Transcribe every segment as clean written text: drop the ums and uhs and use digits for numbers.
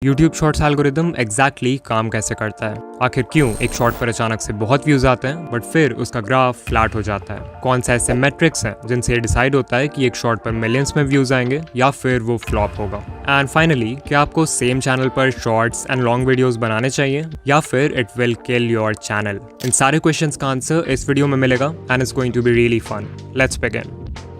YouTube shorts algorithm exactly काम कैसे करता है? आखिर क्यों एक शॉर्ट पर अचानक से बहुत व्यूज आते हैं बट फिर उसका ग्राफ फ्लैट हो जाता है? कौन से ऐसे मेट्रिक्स हैं जिनसे ये डिसाइड होता है कि एक शॉर्ट पर मिलियंस में व्यूज आएंगे या फिर वो फ्लॉप होगा? एंड फाइनली, क्या आपको सेम चैनल पर शॉर्ट्स एंड लॉन्ग वीडियोस बनाने चाहिए या फिर it will kill your channel? इन सारे क्वेश्चंस का आंसर इस वीडियो में मिलेगा and it's going to be really fun. Let's begin.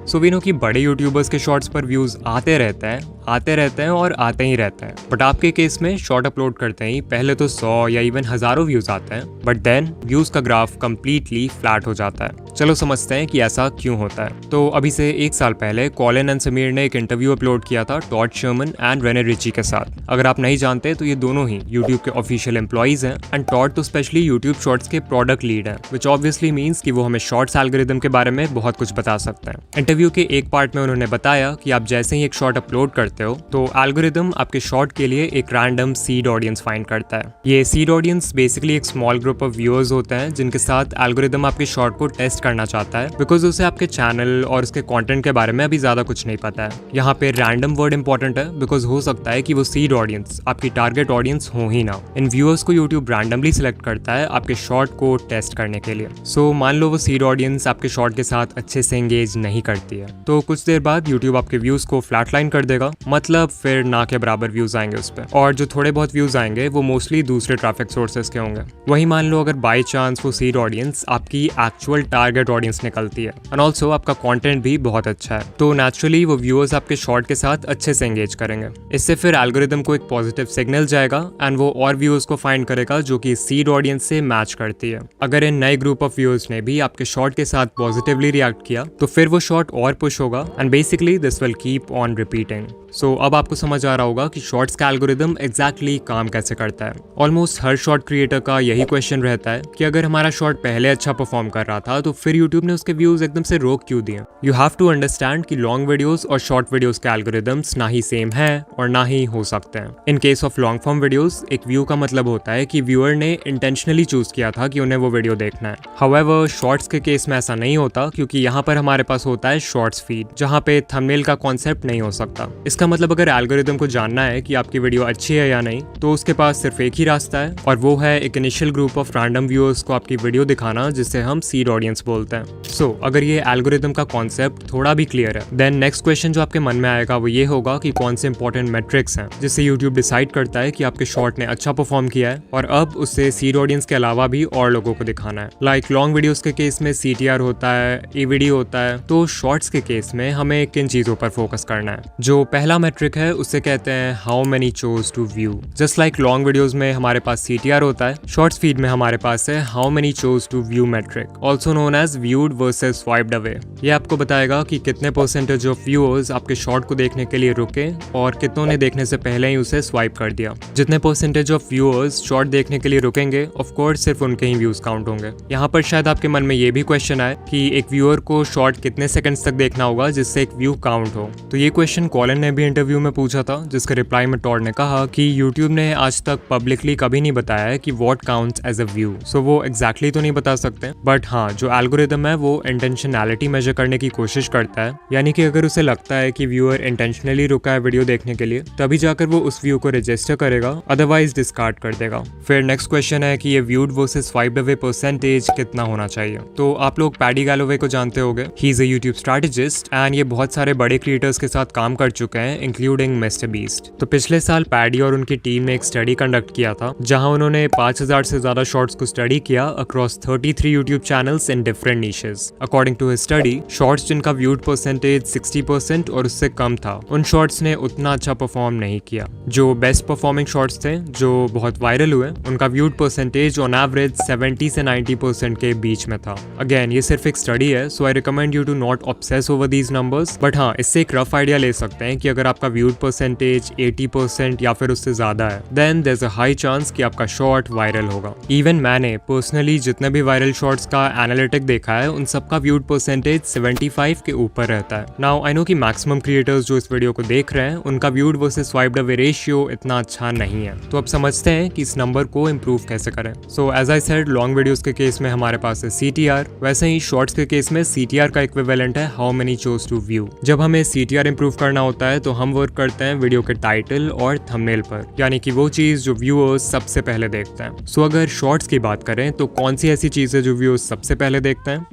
So we know कि बड़े यूट्यूबर्स के शॉर्ट्स पर व्यूज आते रहते हैं और आते ही रहते हैं। बट आपके केस में शॉर्ट अपलोड करते ही पहले तो 100 या इवन हजारों व्यूज आते हैं, बट देन व्यूज का ग्राफ कंप्लीटली फ्लैट हो जाता है। चलो समझते हैं कि ऐसा क्यों होता है। तो अभी से 1 साल पहले कॉलिन एंड समीर ने एक इंटरव्यू अपलोड किया था Todd Sherman and Rene Richie के साथ। अगर आप नहीं जानते तो ये दोनों ही यूट्यूब के ऑफिशियल एम्प्लॉइज हैं एंड टॉड तो स्पेशली यूट्यूब शॉर्ट्स के प्रोडक्ट लीड हैं, विच ऑब्वियसली मीन्स कि वो हमें शॉर्ट्स एल्गोरिदम के बारे में बहुत कुछ बता सकते हैं। इंटरव्यू के एक पार्ट में उन्होंने बताया कि आप जैसे ही एक शॉर्ट अपलोड करते हो तो एल्गोरिदम आपके शॉर्ट के लिए एक रैंडम सीड ऑडियंस फाइंड करता है। ये सीड ऑडियंस बेसिकली एक स्मॉल ग्रुप ऑफ व्यूअर्स होते हैं जिनके साथ एल्गोरिदम आपके शॉर्ट को टेस्ट करना चाहता है, बिकॉज उसे आपके चैनल और उसके कंटेंट के बारे में अभी ज्यादा कुछ नहीं पता है। यहाँ पे रैंडम वर्ड इंपॉर्टेंट है बिकॉज हो सकता है कि वो सीड ऑडियंस आपकी टारगेट ऑडियंस हो ही ना। इन व्यूअर्स को यूट्यूब रैंडमली सिलेक्ट करता है आपके शॉर्ट को टेस्ट करने के लिए। सो मान लो वो सीड ऑडियंस आपके शॉर्ट के साथ अच्छे से एंगेज नहीं करती है तो कुछ देर बाद यूट्यूब आपके व्यूज को फ्लैटलाइन कर देगा, मतलब फिर ना के बराबर व्यूज आएंगे उस पर। और जो थोड़े बहुत व्यूज आएंगे वो मोस्टली दूसरे ट्रैफिक सोर्सेस के होंगे। वही मान लो अगर बाय चांस वो सीड ऑडियंस आपकी एक्चुअल टारगेट ऑडियंस निकलती है एंड ऑल्सो आपका कंटेंट भी बहुत अच्छा है, तो नेचुरली वो व्यूअर्स आपके शॉर्ट के साथ अच्छे से एंगेज करेंगे। इससे फिर एल्गोरिदम को एक पॉजिटिव सिग्नल जाएगा एंड वो और व्यूअर्स को फाइंड करेगा जो कि सीड ऑडियंस से मैच करती है। अगर इन नए ग्रुप ऑफ व्यूअर्स ने भी आपके शॉर्ट के साथ पॉजिटिवली रिएक्ट किया तो फिर वो शॉर्ट और पुश होगा and basically this will keep on repeating. So अब आपको समझ आ रहा होगा कि शॉर्ट्स का एल्गोरिदम एग्जैक्टली काम कैसे करता है। ऑलमोस्ट हर शॉर्ट क्रिएटर का यही क्वेश्चन रहता है कि अगर हमारा शॉर्ट पहले अच्छा परफॉर्म कर रहा था तो फिर यूट्यूब ने उसके व्यूज एकदम से रोक क्यों दिए? यू हैव टू अंडरस्टैंड कि लॉन्ग वीडियोस और शॉर्ट वीडियोस के एल्गोरिदम्स ना ही सेम है और ना ही हो सकते हैं। In case of long form videos, एक व्यू का मतलब होता है कि व्यूअर ने इंटेंशनली चूज किया था कि उन्हें वो वीडियो देखना है। हाउएवर शॉर्ट्स के केस में ऐसा नहीं होता, क्योंकि यहाँ पर हमारे पास होता है शॉर्ट्स फीड, जहाँ पे थंबनेल का कॉन्सेप्ट नहीं हो सकता। इसका मतलब अगर एल्गोरिदम को जानना है कि आपकी वीडियो अच्छी है या नहीं तो उसके पास सिर्फ एक ही रास्ता है, और वो है एक initial group of random viewers को आपकी वीडियो दिखाना, जिसे हम सीड ऑडियंस बोलते हैं। सो अगर ये एल्गोरिदम का कॉन्सेप्ट थोड़ा भी क्लियर है, देन नेक्स्ट क्वेश्चन जो आपके मन में आएगा वो ये होगा कि कौन से इंपॉर्टेंट मेट्रिक्स हैं जिससे यूट्यूब डिसाइड करता है कि आपके शॉर्ट ने अच्छा परफॉर्म किया है और अब उससे सीड ऑडियंस के अलावा भी और लोगों को दिखाना है। लाइक लॉन्ग वीडियोस के केस में CTR होता है, AVD होता है, तो शॉर्ट्स के केस में हमें किन चीजों पर फोकस करना है? जो पहला मेट्रिक है उसे कहते हैं how many chose to view. Just like long videos में हमारे पास CTR होता है, शॉर्ट्स फीड में हमारे पास है how many chose to view metric, also known as viewed versus swiped away. ये आपको बताएगा कि कितने परसेंटेज ऑफ व्यूअर्स आपके शॉर्ट को देखने के लिए रुके और कितनों ने देखने से पहले ही उसे स्वाइप कर दिया। जितने परसेंटेज ऑफ व्यूअर्स शॉर्ट देखने के लिए रुकेंगे, ऑफ कोर्स सिर्फ उनके ही व्यूज काउंट होंगे। यहाँ पर शायद आपके मन में ये भी क्वेश्चन आए कि एक व्यूअर को शॉर्ट कितने सेकंड्स तक देखना होगा जिससे एक व्यू काउंट हो। तो ये क्वेश्चन कॉलिन ने भी इंटरव्यू में पूछा था, जिसके रिप्लाई में टॉड ने कहा कि यूट्यूब ने आज तक पब्लिकली कभी नहीं बताया है कि what counts as a view. So वो एग्जैक्टली तो नहीं बता सकते, बट हाँ, जो एल्गोरिदम है वो इंटेंशनैलिटी मेजर करने की कोशिश करता है। यानी कि अगर उसे लगता है कि व्यूअर इंटेंशनली रुका है वीडियो देखने के लिए, तभी जाकर वो उस व्यू को रजिस्टर करेगा, अदरवाइज डिस्कार्ड कर देगा। फिर नेक्स्ट क्वेश्चन है कि ये viewed versus swiped away percentage कितना होना चाहिए। तो आप लोग पैडी गैलोवे को जानते होंगे, he is a YouTube strategist and ये बहुत सारे बड़े क्रिएटर्स के साथ काम कर चुके हैं, इंक्लूडिंग मिस्टर बीस्ट। तो पिछले साल पैडी और उनकी टीम ने एक स्टडी कंडक्ट किया था, जहां उन्होंने 5000 से ज्यादा शॉर्ट्स को स्टडी किया across 33 YouTube channels in different niches. According to his study, shorts जिनका व्यूड परसेंटेज 60% और उससे कम था, उन शॉर्ट्स ने उतना अच्छा परफॉर्म नहीं किया। जो बेस्ट परफॉर्मिंग शॉर्ट्स थे, जो बहुत वायरल हुए, उनका व्यूड परसेंटेज ऑन एवरेज 70 से 90% के बीच में था। अगेन ये सिर्फ एक स्टडी है, so I recommend you to not obsess over these numbers, but हाँ, इससे एक रफ आइडिया ले सकते हैं कि अगर आपका व्यूड परसेंटेज 80% या फिर उससे ज्यादा है, then there is a high chance कि आपका शॉर्ट वायरल होगा। इवन मैंने पर्सनली जितने भी वायरल शॉर्ट्स का एनालिटिक देखा है, उन सबका व्यूड परसेंटेज 75 के ऊपर रहता है। नाउ आई नो कि मैक्सिमम क्रिएटर्स जो इस वीडियो को देख रहे हैं, उनका viewed versus swiped away ratio इतना अच्छा नहीं है, तो अब समझते हैं कि इस नंबर को इंप्रूव कैसे करें। So as I said, long videos के केस में हमारे पास है CTR, वैसे ही शॉर्ट्स के केस में CTR का इक्विवेलेंट है how many chose to view. जब हमें CTR इंप्रूव करना होता है तो हम वर्क करते हैं वीडियो के टाइटल और थंबनेल पर, यानी कि वो चीज़ जो व्यूअर्स सबसे पहले देखते हैं। सो अगर शॉर्ट्स की बात करें तो कौन सी ऐसी चीज़ है जो व्यूअर्स सबसे पहले देखते हैं?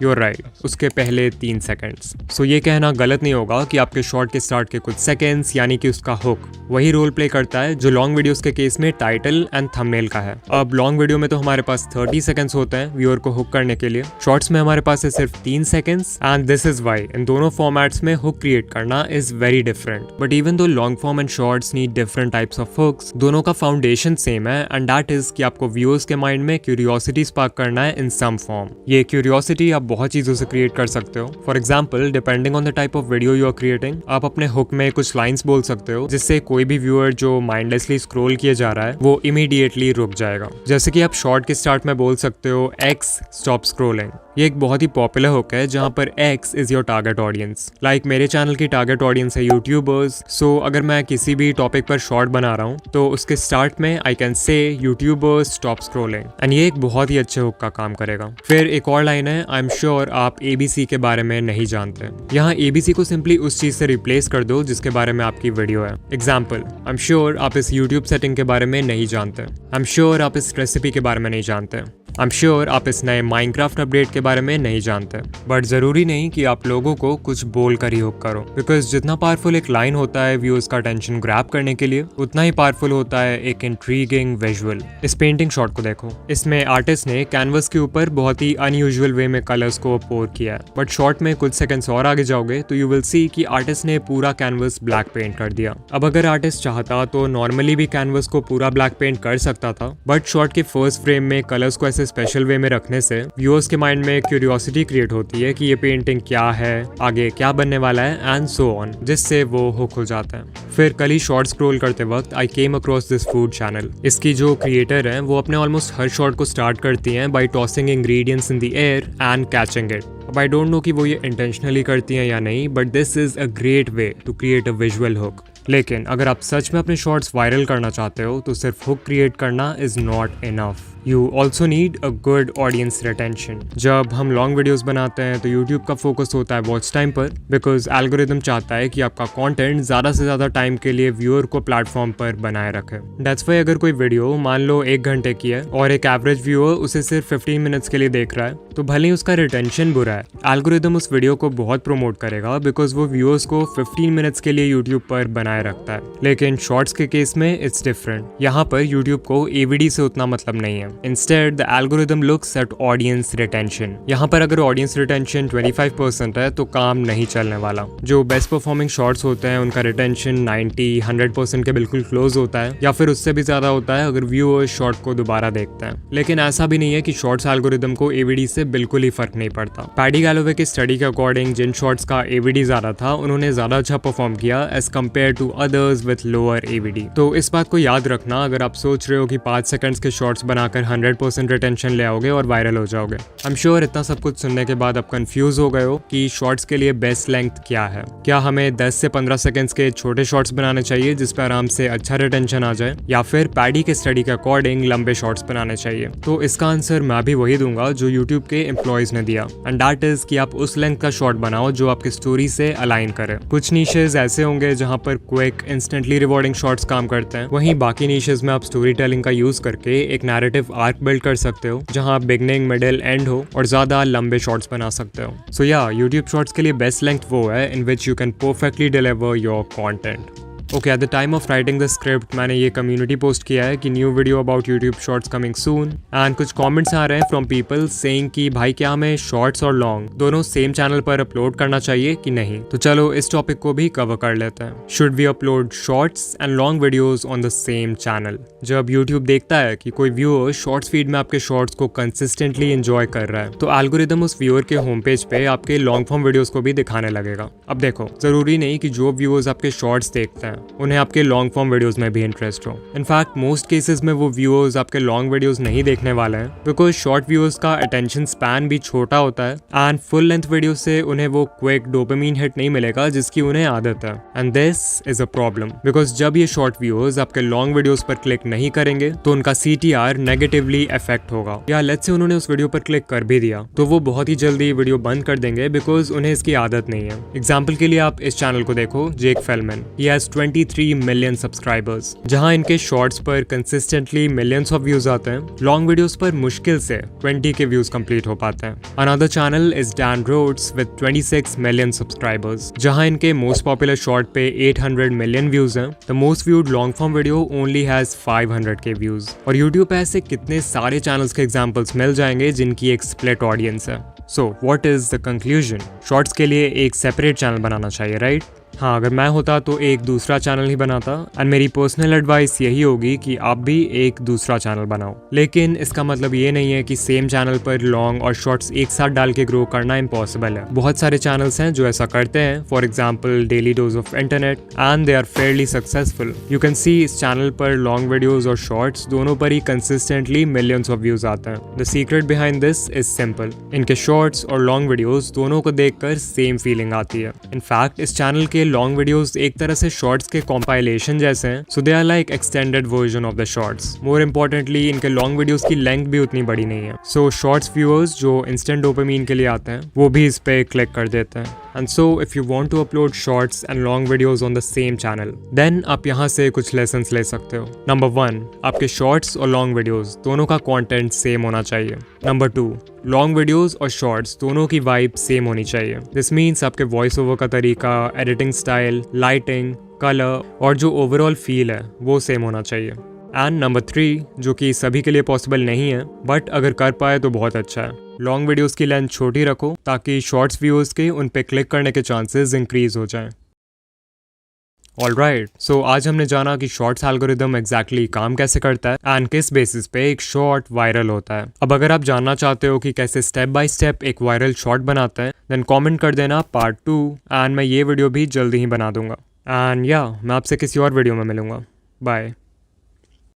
You're right, उसके पहले 3 सेकंड्स। सो ये कहना गलत नहीं होगा कि आपके शॉर्ट के स्टार्ट के कुछ सेकंड्स यानी कि उसका हुक वही रोल प्ले करता है जो लॉन्ग वीडियोस के केस में टाइटल एंड थंबनेल का है। अब लॉन्ग वीडियो में तो हमारे पास 30 सेकंड्स होते हैं व्यूअर को हुक करने के लिए, शॉर्ट्स में हमारे पास है सिर्फ 3 seconds and this is why इन दोनों फॉर्मेट्स में हुक क्रिएट करना is very different. But even though long form and shorts need different types of hooks, दोनों का फाउंडेशन सेम है एंड दैट इज कि आपको व्यूअर्स के माइंड में क्यूरियोसिटी स्पार्क करना है इन सम फॉर्म। ये क्यूरियोसिटी आप बहुत चीजों से क्रिएट कर सकते हो। For example, depending on the type of video you are creating, आप अपने हुक में कुछ लाइंस बोल सकते हो जिससे कोई भी व्यूअर जो माइंडलेसली स्क्रॉल किए जा रहा है वो इमीडिएटली रुक जाएगा। जैसे कि आप शॉर्ट के स्टार्ट में बोल सकते हो एक्स स्टॉप स्क्रॉलिंग। ये एक बहुत ही पॉपुलर हुक है जहां पर X is your target audience. Like मेरे चैनल की टारगेट ऑडियंस है यूट्यूबर्स, सो अगर मैं किसी भी टॉपिक पर शॉर्ट बना रहा हूं तो उसके स्टार्ट में I can say YouTubers stop scrolling and ये एक बहुत ही अच्छे हुक का काम करेगा। फिर एक और लाइन है, आई एम श्योर आप ABC के बारे में नहीं जानते। यहाँ ABC को सिंपली उस चीज से रिप्लेस कर दो जिसके बारे में आपकी वीडियो है। एग्जाम्पल, आई एम श्योर आप इस यूट्यूब सेटिंग के बारे में नहीं जानते। आई एम श्योर आप इस रेसिपी के बारे में नहीं जानते। आई एम श्योर आप इस नए माइनक्राफ्ट अपडेट के बारे में नहीं जानते। बट जरूरी नहीं कि आप लोगों को कुछ बोल कर ही हुक करो, बिकॉज जितना पावरफुल एक लाइन होता है व्यूअर्स का अटेंशन ग्रैब करने के लिए, उतना ही पावरफुल होता है एक इंट्रीगिंग विजुअल। इस पेंटिंग शॉट को देखो, इसमें आर्टिस्ट ने कैनवस के ऊपर बहुत ही अनयूजुअल वे में कलर्स को पोर किया है। बट शॉट में कुछ सेकंड्स और आगे जाओगे तो यू विल सी कि आर्टिस्ट ने पूरा कैनवस ब्लैक पेंट कर दिया। अब अगर आर्टिस्ट चाहता तो नॉर्मली भी कैनवस को पूरा ब्लैक पेंट कर सकता था, बट शॉट के फर्स्ट फ्रेम में कलर्स को ऐसे स्पेशल वे में रखने से व्यूअर्स के माइंड में क्यूरियोसिटी क्रिएट होती है कि ये पेंटिंग क्या है, आगे क्या बनने वाला है एंड सो ऑन, जिससे वो हुक हो जाता है। फिर कल ही शॉर्ट स्क्रॉल करते वक्त I came across this food channel. इसकी जो क्रिएटर है वो अपने ऑलमोस्ट हर शॉट को स्टार्ट करती हैं by tossing ingredients in the air and catching it. अब आई डोंट नो कि वो ये इंटेंशनली करती हैं या नहीं, but this is a great way to create a visual hook. लेकिन अगर आप सच में अपने शॉर्ट्स वायरल करना चाहते हो तो सिर्फ हुक क्रिएट करना is not enough. You also need a good audience retention. जब हम लॉन्ग वीडियोस बनाते हैं तो यूट्यूब का फोकस होता है वॉच टाइम पर, बिकॉज एल्गोरिदम चाहता है कि आपका कंटेंट ज़्यादा से ज़्यादा टाइम के लिए व्यूअर को प्लेटफॉर्म पर बनाए रखे। दैट्स वाई अगर कोई वीडियो मान लो 1 घंटे की है और एक एवरेज व्यूअर उसे सिर्फ 15 मिनट्स के लिए देख रहा है, तो भले ही उसका रिटेंशन बुरा है, एल्गोरिदम उस वीडियो को बहुत प्रमोट करेगा बिकॉज वो व्यूअर्स को 15 मिनट्स के लिए यूट्यूब पर बनाए रखता है। लेकिन शॉर्ट्स के केस में इट्स डिफरेंट। यहाँ पर यूट्यूब को AVD से उतना मतलब नहीं है। Instead, the algorithm looks at audience retention. यहाँ पर अगर audience retention 25% है तो काम नहीं चलने वाला। जो बेस्ट परफॉर्मिंग शॉर्ट्स होते हैं उनका रिटेंशन 90-100% के बिल्कुल क्लोज होता है, या फिर उससे भी ज्यादा होता है अगर व्यूअर्स शॉर्ट को दोबारा देखते हैं। लेकिन ऐसा भी नहीं है कि शॉर्ट्स एल्गोरिदम को AVD से बिल्कुल ही फर्क नहीं पड़ता। पैडी गैलोवे की स्टडी के अकॉर्डिंग जिन शॉर्ट्स का AVD ज्यादा था उन्होंने ज्यादा अच्छा परफॉर्म किया as compared to others with lower AVD। तो इस बात को याद रखना अगर आप सोच रहे हो कि 5 सेकंड्स के शॉर्ट्स बनाकर 100% रिटेंशन ले आओगे और वायरल हो जाओगे। आई एम श्योर इतना सब कुछ सुनने के बाद आप कंफ्यूज हो गए हो कि शॉर्ट्स के लिए बेस्ट लेंथ क्या है। क्या हमें 10 से 15 सेकंड्स के छोटे शॉर्ट्स बनाने चाहिए जिस पर आराम से अच्छा रिटेंशन आ जाए, या फिर पैडी के स्टडी के अकॉर्डिंग लंबे शॉर्ट्स बनाने चाहिए? तो इसका आंसर मैं भी वही दूंगा जो यूट्यूब के एम्प्लॉयज ने दिया, एंड दैट इज कि आप उस लेंथ का शॉर्ट बनाओ जो आपकी स्टोरी से अलाइन करे। कुछ नीशेज ऐसे होंगे जहां पर क्विक इंस्टेंटली रिवॉर्डिंग शॉर्ट्स काम करते हैं, वहीं बाकी नीशेज में आप स्टोरी टेलिंग का यूज करके एक नैरेटिव आर्क बिल्ड कर सकते हो जहां बिगनिंग, मिडिल, एंड हो और ज्यादा लंबे शॉर्ट्स बना सकते हो। सो या यूट्यूब शॉर्ट्स के लिए बेस्ट लेंथ वो है in which you can perfectly deliver your content. Okay, at the time of writing the script मैंने ये कम्युनिटी पोस्ट किया है कि new video about YouTube shorts coming soon, and कुछ कमेंट्स आ रहे हैं फ्रॉम पीपल सेइंग कि भाई क्या हमें शॉर्ट्स और लॉन्ग दोनों सेम चैनल पर अपलोड करना चाहिए कि नहीं। तो चलो इस टॉपिक को भी कवर कर लेते हैं। Should we upload shorts and long videos on the same channel? जब यूट्यूब देखता है कि कोई व्यूअर शॉर्ट्स फीड में आपके शॉर्ट्स को कंसिस्टेंटली एंजॉय कर रहा है, तो एल्गोरिदम उस व्यूअर के होम पेज पे आपके लॉन्ग फॉर्म वीडियोस को भी दिखाने लगेगा। अब देखो, जरूरी नहीं कि जो व्यूअर्स आपके शॉर्ट्स देखते हैं हैं उन्हें आपके लॉन्ग फॉर्म वीडियोस में भी इंटरेस्ट हो। इनफैक्ट मोस्ट केसेस में वो व्यूअर्स आपके लॉन्ग वीडियोस नहीं देखने वाले हैं बिकॉज शॉर्ट व्यूअर्स का अटेंशन स्पैन भी छोटा होता है एंड फुल लेंथ वीडियो से उन्हें वो क्विक डोपामिन हिट नहीं मिलेगा जिसकी उन्हें आदत है। And this is a problem because जब ये शॉर्ट व्यूअर्स आपके लॉन्ग वीडियोस पर क्लिक नहीं करेंगे तो उनका CTR नेगेटिवली अफेक्ट होगा। या लेट्स से उन्होंने उस वीडियो पर क्लिक कर भी दिया तो वो बहुत ही जल्दी वीडियो बंद कर देंगे बिकॉज उन्हें इसकी आदत नहीं है। एग्जाम्पल के लिए आप इस चैनल को देखो, Jake Fellman, he has 23 million subscribers, जहां इनके शॉर्ट्स पर कंसिस्टेंटली मिलियंस ऑफ व्यूज आते हैं, लॉन्ग वीडियोस पर मुश्किल से 20 के व्यूज कंप्लीट हो पाते हैं। Another channel is Dan Rhodes with 26 million subscribers, जहां इनके मोस्ट पॉपुलर शॉर्ट पे 800 मिलियन व्यूज हैं। The most viewed long form video only has 500 K views. और यूट्यूब पे ऐसे कितने सारे चैनल्स के एग्जांपल्स मिल जाएंगे जिनकी एक स्प्लिट ऑडियंस है। So what is the conclusion? Shorts के लिए एक सेपरेट चैनल बनाना चाहिए, राइट? हाँ, अगर मैं होता तो एक दूसरा चैनल ही बनाता एंड मेरी पर्सनल एडवाइस यही होगी कि आप भी एक दूसरा चैनल बनाओ। लेकिन इसका मतलब ये नहीं है कि सेम चैनल पर लॉन्ग और शॉर्ट्स एक साथ डाल के ग्रो करना इम्पॉसिबल है। बहुत सारे चैनल्स हैं जो ऐसा करते हैं, for example daily dose of internet, and they are fairly successful. You can see इस चैनल पर लॉन्ग वीडियोज और शॉर्ट्स दोनों पर ही कंसिस्टेंटली मिलियंस ऑफ व्यूज आते हैं। The secret behind this is simple, इनके शॉर्ट्स और लॉन्ग वीडियोज दोनों को देखकर सेम फीलिंग आती है। इनफैक्ट इस चैनल के लॉन्ग वीडियोस एक तरह से शॉर्ट्स के कॉम्पाइलेशन जैसे हैं, so they are like extended version of the shorts. More importantly इनके लॉन्ग वीडियोस की लेंथ भी उतनी बड़ी नहीं है, सो शॉर्ट्स व्यूअर्स जो इंस्टेंट डोपामिन के लिए आते हैं वो भी इस पे क्लिक कर देते हैं। And so if you want to upload shorts and long videos on the same channel, then आप यहाँ से कुछ लेसन्स ले सकते हो। नंबर 1, आपके शॉर्ट्स और लॉन्ग वीडियोस दोनों का कंटेंट सेम होना चाहिए। नंबर 2, लॉन्ग वीडियोस और शॉर्ट्स दोनों की वाइब सेम होनी चाहिए। दिस मीन्स आपके वॉइस ओवर का तरीका, एडिटिंग स्टाइल, लाइटिंग, कलर और जो ओवरऑल फील है वो सेम होना चाहिए। एंड नंबर 3, जो कि सभी के लिए पॉसिबल नहीं है बट अगर कर पाए तो बहुत अच्छा है, लॉन्ग वीडियोस की लेंथ छोटी रखो ताकि शॉर्ट्स व्यूअर्स के उन पे क्लिक करने के चांसेस इंक्रीज हो जाएं। ऑलराइट, सो आज हमने जाना कि शॉर्ट्स एल्गोरिदम एग्जैक्टली काम कैसे करता है एंड किस बेसिस पे एक शॉर्ट वायरल होता है। अब अगर आप जानना चाहते हो कि कैसे स्टेप बाय स्टेप एक वायरल शॉर्ट बनाते हैं, देन कमेंट कर देना पार्ट 2 एंड मैं ये वीडियो भी जल्दी ही बना दूंगा। एंड या मैं आपसे किसी और वीडियो में मिलूंगा। बाय।